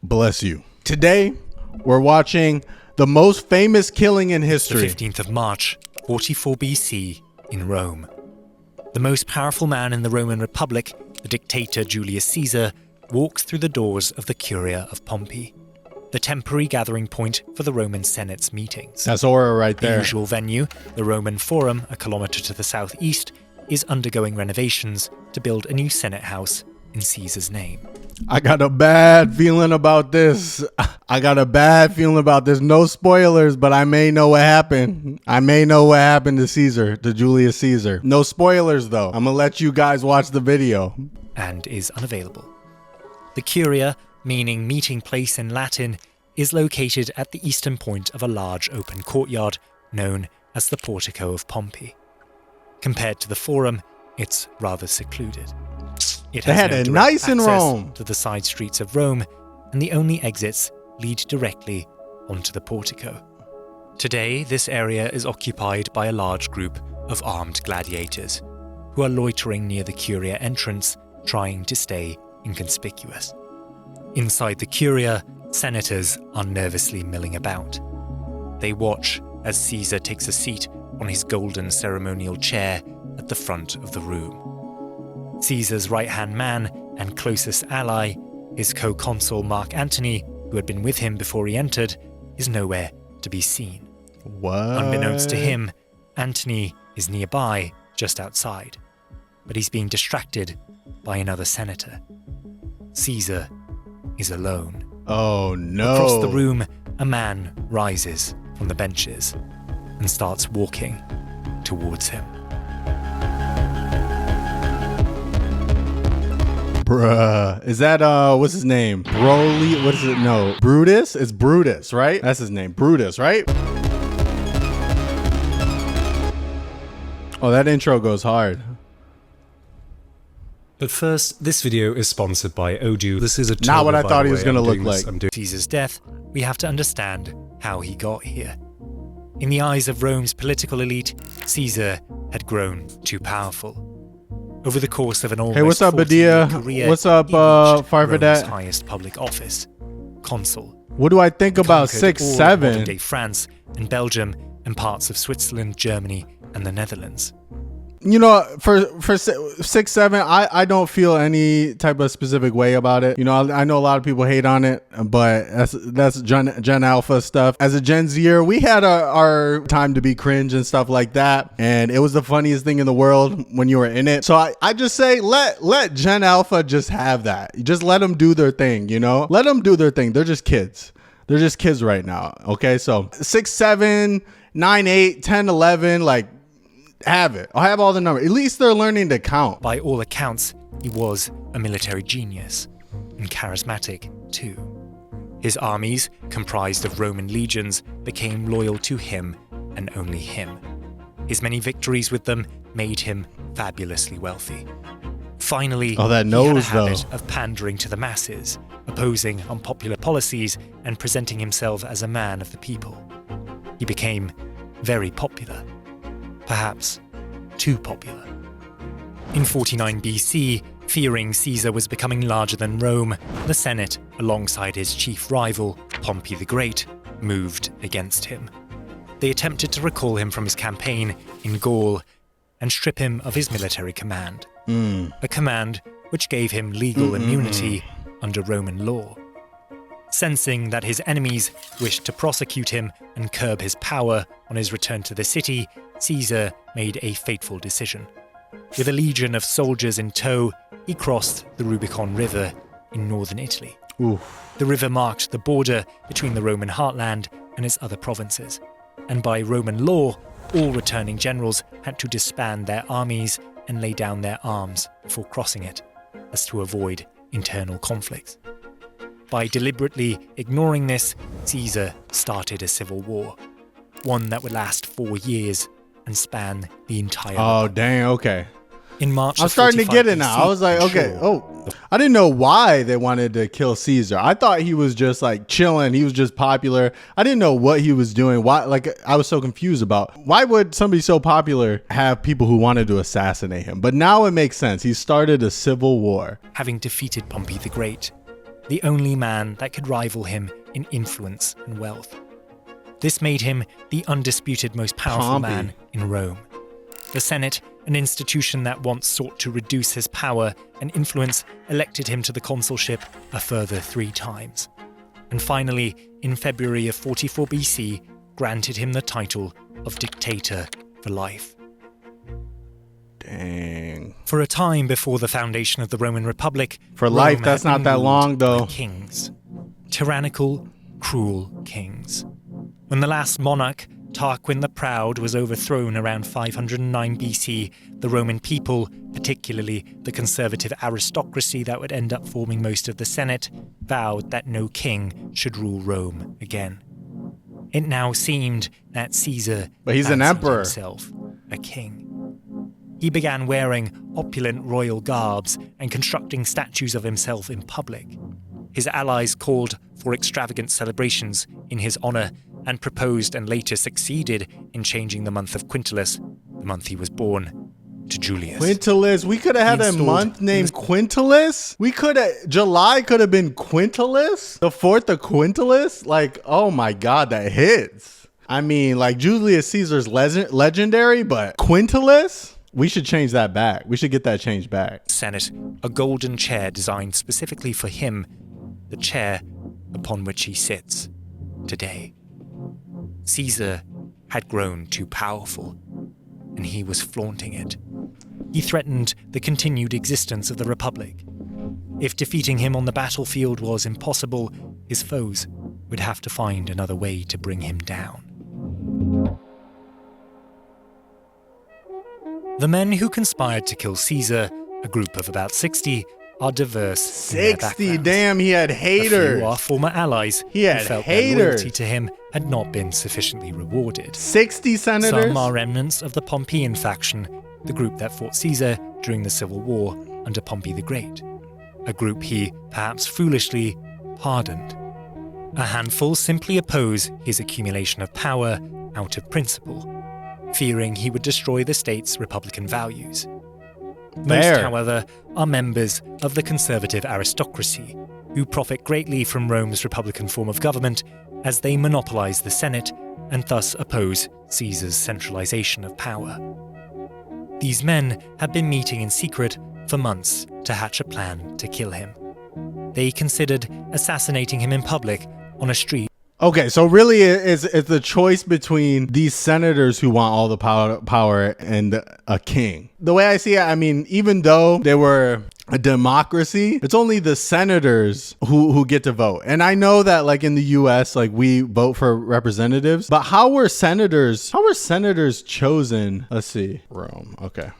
Bless you. Today, we're watching the most famous killing in history. The 15th of March, 44 BC, in Rome. The most powerful man in the Roman Republic, the dictator Julius Caesar, walks through the doors of the Curia of Pompey, the temporary gathering point for the Roman Senate's meetings. That's Aura right there. The usual venue, the Roman Forum, a kilometre to the southeast, is undergoing renovations to build a new Senate house in Caesar's name. I got a bad feeling about this. No spoilers, but I may know what happened. To Caesar, to Julius Caesar. No spoilers, though. I'm gonna let you guys watch the video. And is unavailable. The Curia, meaning meeting place in Latin, is located at the eastern point of a large open courtyard known as the Portico of Pompey. Compared to the Forum, it's rather secluded. It They had no it direct nice in access Rome. to the side streets of Rome, and the only exits lead directly onto the portico. Today, this area is occupied by a large group of armed gladiators who are loitering near the Curia entrance, trying to stay inconspicuous. Inside the Curia, senators are nervously milling about. They watch as Caesar takes a seat on his golden ceremonial chair at the front of the room. Caesar's right-hand man and closest ally, his co-consul Mark Antony, who had been with him before he entered, is nowhere to be seen. What? Unbeknownst to him, Antony is nearby, just outside, but he's being distracted by another senator. Caesar is alone. Oh no. Across the room, a man rises from the benches and starts walking towards him. Bruh. Is that, what's his name? Broly? What is it? No. Brutus? It's Brutus, right? That's his name. Brutus, right? Oh, that intro goes hard. But first, this video is sponsored by Odoo. This is a Not what I thought he was going to look like. Caesar's death, we have to understand how he got here. In the eyes of Rome's political elite, Caesar had grown too powerful. Over the course of an almost Hey, what's up, 40-year Badia? career, What's up, he reached Rome's Farfadet? highest public office, consul. What do I think about Conquered 6'7"? all of modern-day France and Belgium and parts of Switzerland, Germany, and the Netherlands. You know, for 6'7", I don't feel any type of specific way about it. You know, I know a lot of people hate on it, but that's Gen Alpha stuff. As a Gen Zer, we had our time to be cringe and stuff like that, and it was the funniest thing in the world when you were in it. So I just say let Gen Alpha just have that. Just let them do their thing. You know, let them do their thing. They're just kids. They're just kids right now. Okay, so 6'7", 9'8", 10, 11, like. Have it. I'll have all the numbers. At least they're learning to count. By all accounts, he was a military genius, and charismatic too. His armies, comprised of Roman legions, became loyal to him and only him. His many victories with them made him fabulously wealthy. Finally, Oh, that he had a nose, though. habit of pandering to the masses, opposing unpopular policies, and presenting himself as a man of the people. He became very popular. Perhaps too popular. In 49 BC, fearing Caesar was becoming larger than Rome, the Senate, alongside his chief rival, Pompey the Great, moved against him. They attempted to recall him from his campaign in Gaul and strip him of his military command. A command which gave him legal immunity under Roman law. Sensing that his enemies wished to prosecute him and curb his power on his return to the city, Caesar made a fateful decision. With a legion of soldiers in tow, he crossed the Rubicon River in northern Italy. Oof. The river marked the border between the Roman heartland and its other provinces, and by Roman law, all returning generals had to disband their armies and lay down their arms before crossing it, as to avoid internal conflicts. By deliberately ignoring this, Caesar started a civil war, one that would last 4 years and span the entire Oh, dang. Okay. In March I'm of starting to 45 get it now. BC, I was like, okay. sure, Oh, I didn't know why they wanted to kill Caesar. I thought he was just like chilling. He was just popular. I didn't know what he was doing. Why? Like, I was so confused about why would somebody so popular have people who wanted to assassinate him? But now it makes sense. He started a civil war. having defeated Pompey the Great, the only man that could rival him in influence and wealth. This made him the undisputed most powerful man in Rome. The Senate, an institution that once sought to reduce his power and influence, elected him to the consulship a further 3 times. And finally, in February of 44 BC, granted him the title of dictator for life. Dang. For a time before the foundation of the Roman Republic, For life, Rome that's had not been that ruled long, though. by kings. Tyrannical, cruel kings. When the last monarch, Tarquin the Proud, was overthrown around 509 BC, the Roman people, particularly the conservative aristocracy that would end up forming most of the Senate, vowed that no king should rule Rome again. It now seemed that Caesar But he's an fancied emperor. himself a king. He began wearing opulent royal garbs and constructing statues of himself in public. His allies called for extravagant celebrations in his honor and proposed and later succeeded in changing the month of Quintilis, the month he was born, to Julius. Quintilis. We could have had a installed- month named Quintilis. July could have been Quintilis. The 4th of Quintilis. Like, oh my God, that hits. I mean, like Julius Caesar's legendary, but Quintilis? We should change that back. We should get that changed back. Senate, a golden chair designed specifically for him, the chair upon which he sits today. Caesar had grown too powerful, and he was flaunting it. He threatened the continued existence of the Republic. If defeating him on the battlefield was impossible, his foes would have to find another way to bring him down. The men who conspired to kill Caesar, a group of about 60, are diverse in their 60, backgrounds. damn, he had A few haters. are former allies He had who felt haters. their loyalty to him had not been sufficiently rewarded. 60 senators? Some are remnants of the Pompeian faction, the group that fought Caesar during the Civil War under Pompey the Great, a group he, perhaps foolishly, pardoned. A handful simply oppose his accumulation of power out of principle, fearing he would destroy the state's republican values. Most, Fair. however, are members of the conservative aristocracy, who profit greatly from Rome's republican form of government as they monopolize the Senate and thus oppose Caesar's centralization of power. These men have been meeting in secret for months to hatch a plan to kill him. They considered assassinating him in public on a street. Okay, so really it's the choice between these senators who want all the power and a king. The way I see it, I mean, even though they were a democracy, it's only the senators who get to vote. And I know that like in the US, like we vote for representatives, but how were senators chosen? Let's see. Rome. Okay.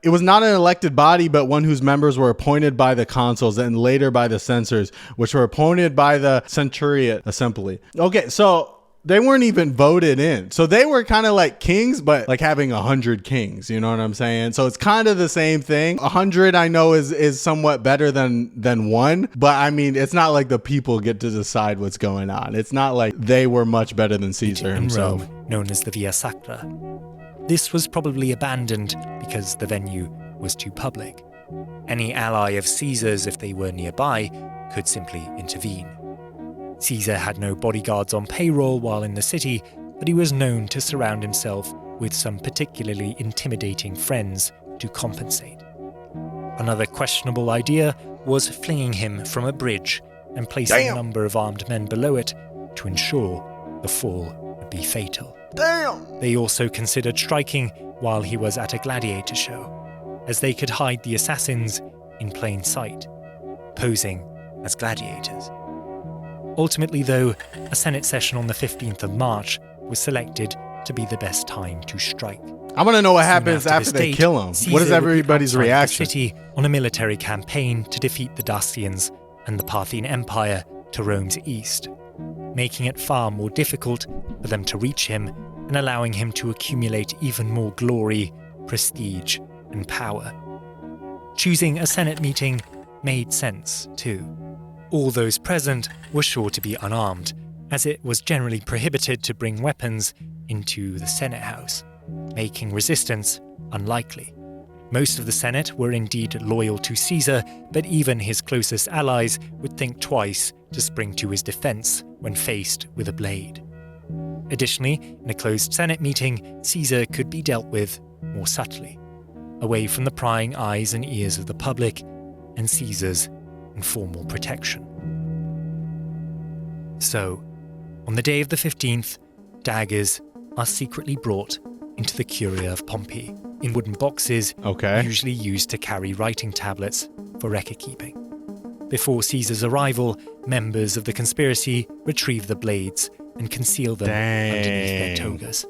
It was not an elected body, but one whose members were appointed by the consuls and later by the censors, which were appointed by the centuriate assembly. Okay, so they weren't even voted in. So they were kind of like kings, but like having 100 kings, you know what I'm saying? So it's kind of the same thing. 100 I know is somewhat better than one, but I mean, it's not like the people get to decide what's going on. It's not like they were much better than Caesar in himself. Rome, known as the Via Sacra. This was probably abandoned because the venue was too public. Any ally of Caesar's, if they were nearby, could simply intervene. Caesar had no bodyguards on payroll while in the city, but he was known to surround himself with some particularly intimidating friends to compensate. Another questionable idea was flinging him from a bridge and placing a number of armed men below it to ensure the fall would be fatal. Damn! They also considered striking while he was at a gladiator show, as they could hide the assassins in plain sight, posing as gladiators. Ultimately, though, a Senate session on the 15th of March was selected to be the best time to strike. I want to know what Soon happens after this they date, kill him. Caesar What is would be everybody's outside the reaction? city on a military campaign to defeat the Dacians and the Parthian Empire to Rome's east, making it far more difficult for them to reach him and allowing him to accumulate even more glory, prestige, and power. Choosing a Senate meeting made sense, too. All those present were sure to be unarmed, as it was generally prohibited to bring weapons into the Senate House, making resistance unlikely. Most of the Senate were indeed loyal to Caesar, but even his closest allies would think twice to spring to his defense when faced with a blade. Additionally, in a closed Senate meeting, Caesar could be dealt with more subtly, away from the prying eyes and ears of the public and Caesar's informal protection. So, on the day of the 15th, daggers are secretly brought into the Curia of Pompey in wooden boxes, usually used to carry writing tablets for record-keeping. Before Caesar's arrival, members of the conspiracy retrieve the blades and conceal them underneath their togas.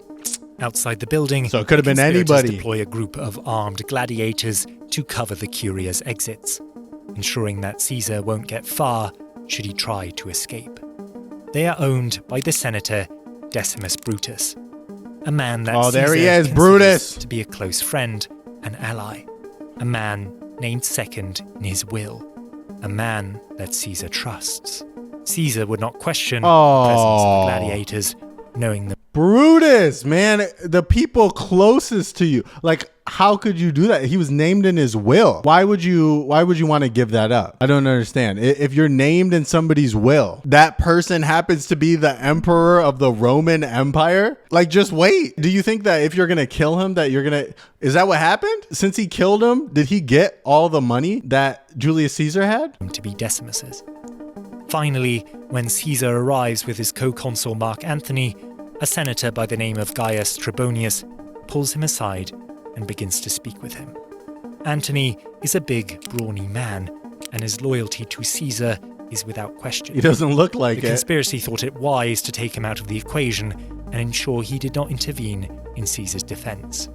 Outside the building, so it could have been conspirators anybody. Deploy a group of armed gladiators to cover the Curia's exits, ensuring that Caesar won't get far should he try to escape. They are owned by the senator Decimus Brutus, a man that there he Caesar is, considers Brutus, to be a close friend and ally, a man named second in his will, a man that Caesar trusts. Caesar would not question the presence of the gladiators, knowing them. Brutus, man, the people closest to you. Like, how could you do that? He was named in his will. Why would you want to give that up? I don't understand. If you're named in somebody's will, that person happens to be the emperor of the Roman Empire, like, just wait. Do you think that if you're going to kill him, that you're going to... Is that what happened? Since he killed him, did he get all the money that Julius Caesar had? To be Decimus's. Finally, when Caesar arrives with his co-consul Mark Antony, a senator by the name of Gaius Trebonius pulls him aside and begins to speak with him. Antony is a big, brawny man, and his loyalty to Caesar is without question. He doesn't look like the conspiracy thought it wise to take him out of the equation and ensure he did not intervene in Caesar's defense.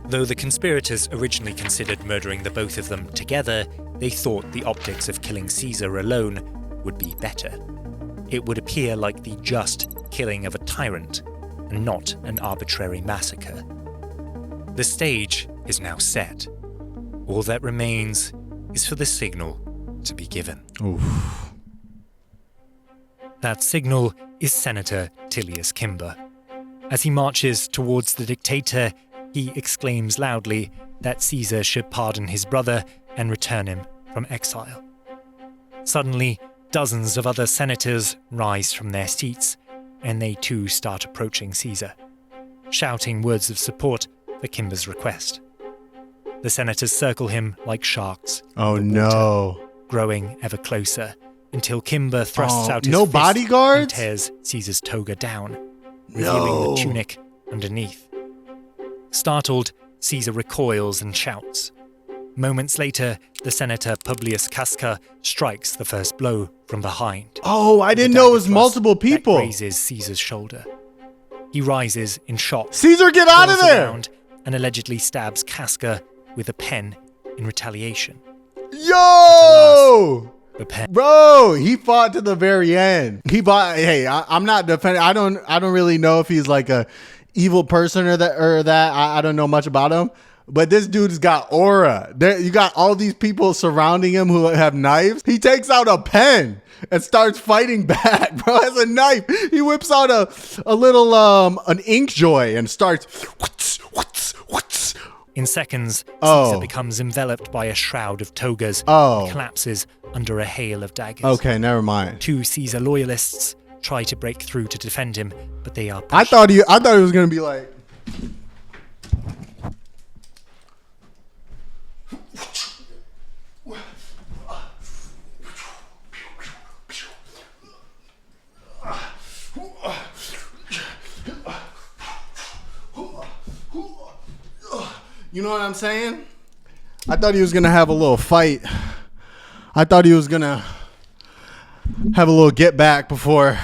Though the conspirators originally considered murdering the both of them together, they thought the optics of killing Caesar alone would be better. It would appear like the just killing of a tyrant and not an arbitrary massacre. The stage is now set. All that remains is for the signal to be given. Oof. That signal is Senator Tillius Cimber. As he marches towards the dictator, he exclaims loudly that Caesar should pardon his brother and return him from exile. Suddenly, dozens of other senators rise from their seats, and they too start approaching Caesar, shouting words of support for Cimber's request. The senators circle him like sharks. Oh no. Growing ever closer, until Cimber thrusts out his no fist bodyguards? and tears Caesar's toga down, revealing the tunic underneath. Startled, Caesar recoils and shouts. Moments later, the senator Publius Casca strikes the first blow from behind. Oh, I didn't know it was multiple people. That grazes Caesar's shoulder. He rises in shock. Caesar, get out of there! Around and allegedly stabs Casca with a pen in retaliation. Yo! The pen. Bro, he fought to the very end. Hey, I'm not defending. I don't really know if he's like a evil person or that. I don't know much about him. But this dude's got aura. You got all these people surrounding him who have knives. He takes out a pen and starts fighting back, bro. Has a knife. He whips out a little an ink joy and starts. In seconds, Caesar becomes enveloped by a shroud of togas and collapses under a hail of daggers. Okay, never mind. Two Caesar loyalists try to break through to defend him, but they are pushed. I thought he was gonna be like. You know what I'm saying? I thought he was going to have a little fight. I thought he was going to have a little get back before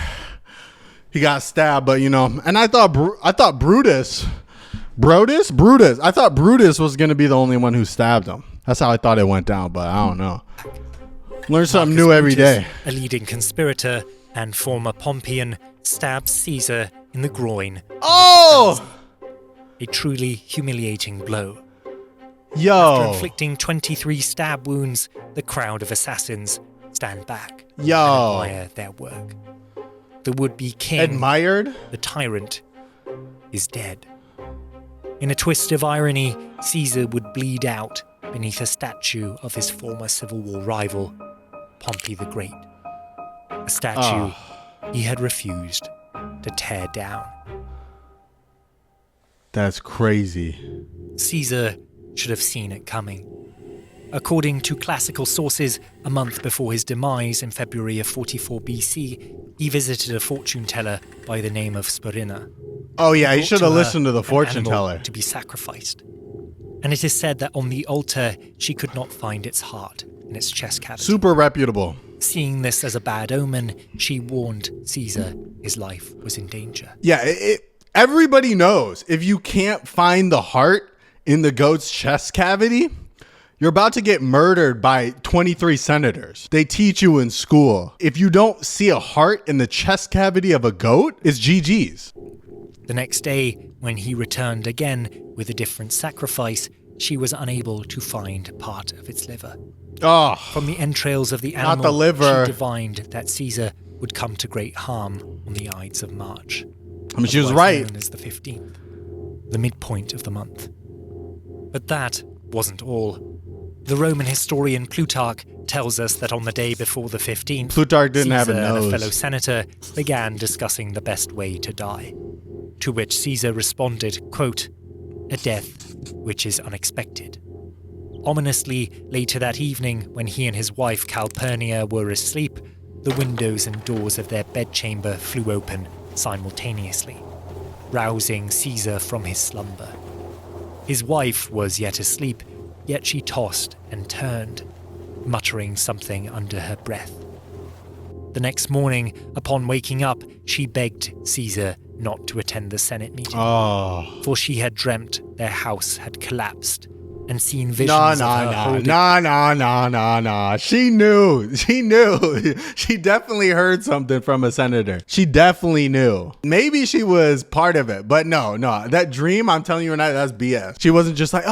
he got stabbed. But, you know, and I thought Brutus. I thought Brutus was going to be the only one who stabbed him. That's how I thought it went down, but I don't know. Learn something new every day. A leading conspirator and former Pompeian stabs Caesar in the groin. Oh! A truly humiliating blow. Yo. After inflicting 23 stab wounds, the crowd of assassins stand back and admire their work. The would-be king, admired? The tyrant, is dead. In a twist of irony, Caesar would bleed out beneath a statue of his former Civil War rival, Pompey the Great. A statue he had refused to tear down. That's crazy. Caesar should have seen it coming. According to classical sources, a month before his demise in February of 44 BC, he visited a fortune teller by the name of Spurina. Oh yeah, he Brought should to have her listened to the an fortune animal teller. to be sacrificed. And it is said that on the altar, she could not find its heart in its chest cavity. Super reputable. Seeing this as a bad omen, she warned Caesar his life was in danger. Yeah, everybody knows if you can't find the heart in the goat's chest cavity, you're about to get murdered by 23 senators. They teach you in school. If you don't see a heart in the chest cavity of a goat, it's GG's. The next day, when he returned again with a different sacrifice, she was unable to find part of its liver. Oh, From the entrails of the Not animal, the liver. she divined that Caesar would come to great harm on the Ides of March. I mean, she was otherwise right. known as the 15th, the midpoint of the month. But that wasn't all. The Roman historian Plutarch tells us that on the day before the 15th, Plutarch didn't have a Caesar and nose. a fellow senator began discussing the best way to die. To which Caesar responded, quote, "A death which is unexpected." Ominously, later that evening, when he and his wife Calpurnia were asleep, the windows and doors of their bedchamber flew open simultaneously, rousing Caesar from his slumber. His wife was yet asleep, yet she tossed and turned, muttering something under her breath. The next morning, upon waking up, she begged Caesar not to attend the Senate meeting, for she had dreamt their house had collapsed and seen visions of her holding... No. She knew. She definitely heard something from a senator. She definitely knew. Maybe she was part of it, but no. That dream, I'm telling you right now, that's BS. She wasn't just like,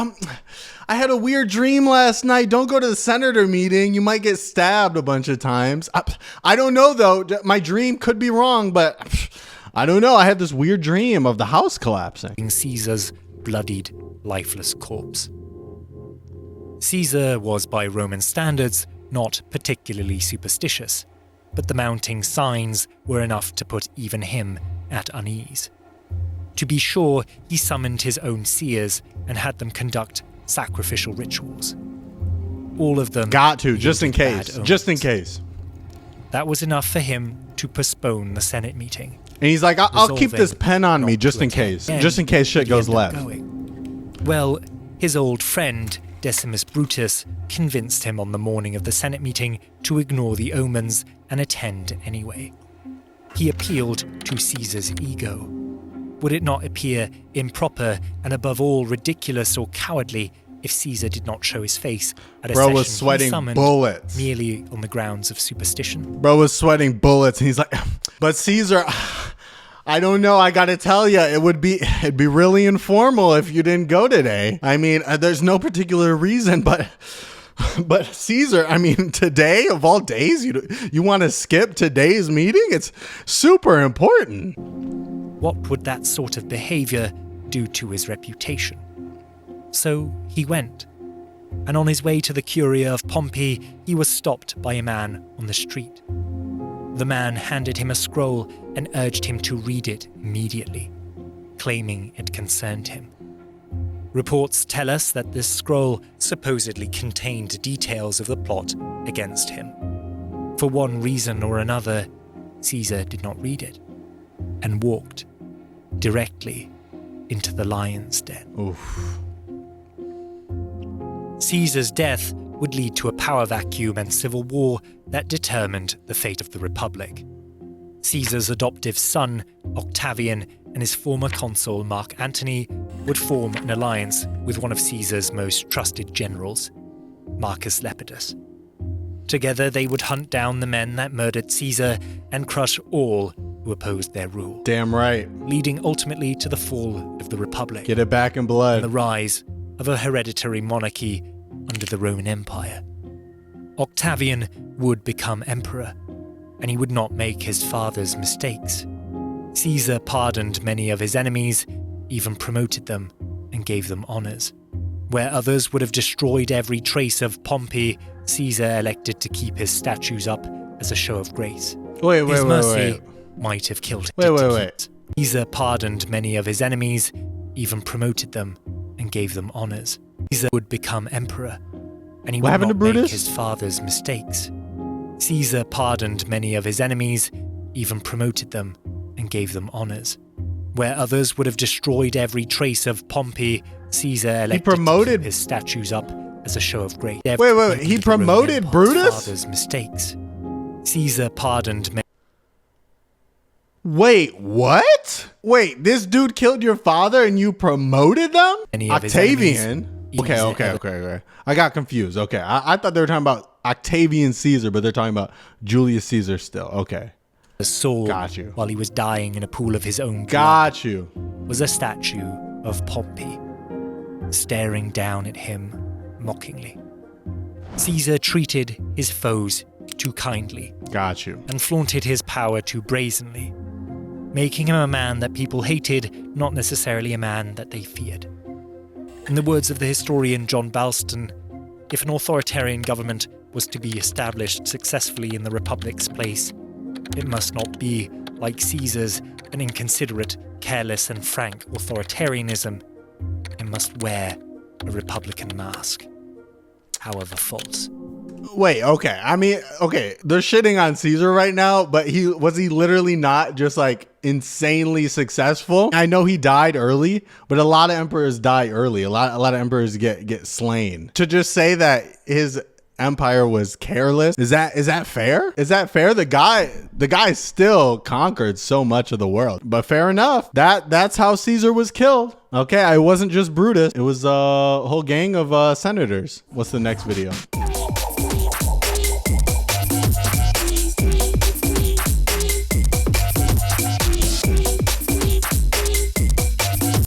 I had a weird dream last night. Don't go to the senator meeting. You might get stabbed a bunch of times. I don't know, though. My dream could be wrong, but I don't know. I had this weird dream of the house collapsing. Caesar's bloodied, lifeless corpse. Caesar was, by Roman standards, not particularly superstitious, but the mounting signs were enough to put even him at unease. To be sure, he summoned his own seers and had them conduct sacrificial rituals. All of them... Got to, just in yielded case. bad Just in omens. case. That was enough for him to postpone the Senate meeting. And he's like, I'll keep this resolving pen on me not just to in attend. case. Then Just in case shit he goes ended up left. going. Well, his old friend, Decimus Brutus, convinced him on the morning of the Senate meeting to ignore the omens and attend anyway. He appealed to Caesar's ego. Would it not appear improper and above all ridiculous or cowardly if Caesar did not show his face at a Bro session was he sweating summoned bullets. merely on the grounds of superstition? Bro was sweating bullets, and he's like, but Caesar, I don't know. I gotta tell you, it'd be really informal if you didn't go today. I mean, there's no particular reason, but Caesar, I mean, today of all days, you want to skip today's meeting? It's super important. What would that sort of behavior do to his reputation? So he went, and on his way to the Curia of Pompey, he was stopped by a man on the street. The man handed him a scroll and urged him to read it immediately, claiming it concerned him. Reports tell us that this scroll supposedly contained details of the plot against him. For one reason or another, Caesar did not read it and walked directly into the lion's den. Oof. Caesar's death would lead to a power vacuum and civil war that determined the fate of the Republic. Caesar's adoptive son, Octavian, and his former consul, Mark Antony, would form an alliance with one of Caesar's most trusted generals, Marcus Lepidus. Together they would hunt down the men that murdered Caesar and crush all who opposed their rule, Damn right. leading ultimately to the fall of the Republic Get it back in and the blood. rise of a hereditary monarchy under the Roman Empire. Octavian would become emperor, and he would not make his father's mistakes. Caesar pardoned many of his enemies, even promoted them and gave them honors. Where others would have destroyed every trace of Pompey, Caesar elected to keep his statues up as a show of grace. His mercy might have killed him. Caesar pardoned many of his enemies, even promoted them, and gave them honors. Caesar would become emperor, and he would not make his father's mistakes. Caesar pardoned many of his enemies, even promoted them, and gave them honors. Where others would have destroyed every trace of Pompey, Caesar elected to keep his statues up as a show of grace. He promoted Brutus? Father's mistakes. Caesar pardoned many. Wait, what? Wait, this dude killed your father and you promoted them? Octavian? Okay. I got confused. Okay, I thought they were talking about Octavian Caesar, but they're talking about Julius Caesar still. Okay. The sword, got you. While he was dying in a pool of his own blood, got you, was a statue of Pompey, staring down at him mockingly. Caesar treated his foes too kindly, got you, and flaunted his power too brazenly, making him a man that people hated, not necessarily a man that they feared. In the words of the historian John Balston, if an authoritarian government was to be established successfully in the Republic's place, it must not be, like Caesar's, an inconsiderate, careless and frank authoritarianism. It must wear a Republican mask, however false. Wait, okay. I mean, okay, they're shitting on Caesar right now, but was he literally not just like insanely successful? I know he died early, but a lot of emperors die early. A lot of emperors get slain. To just say that his empire was careless, is that fair? Is that fair? The guy still conquered so much of the world. But fair enough. That's how Caesar was killed. Okay, it wasn't just Brutus. It was a whole gang of senators. What's the next video?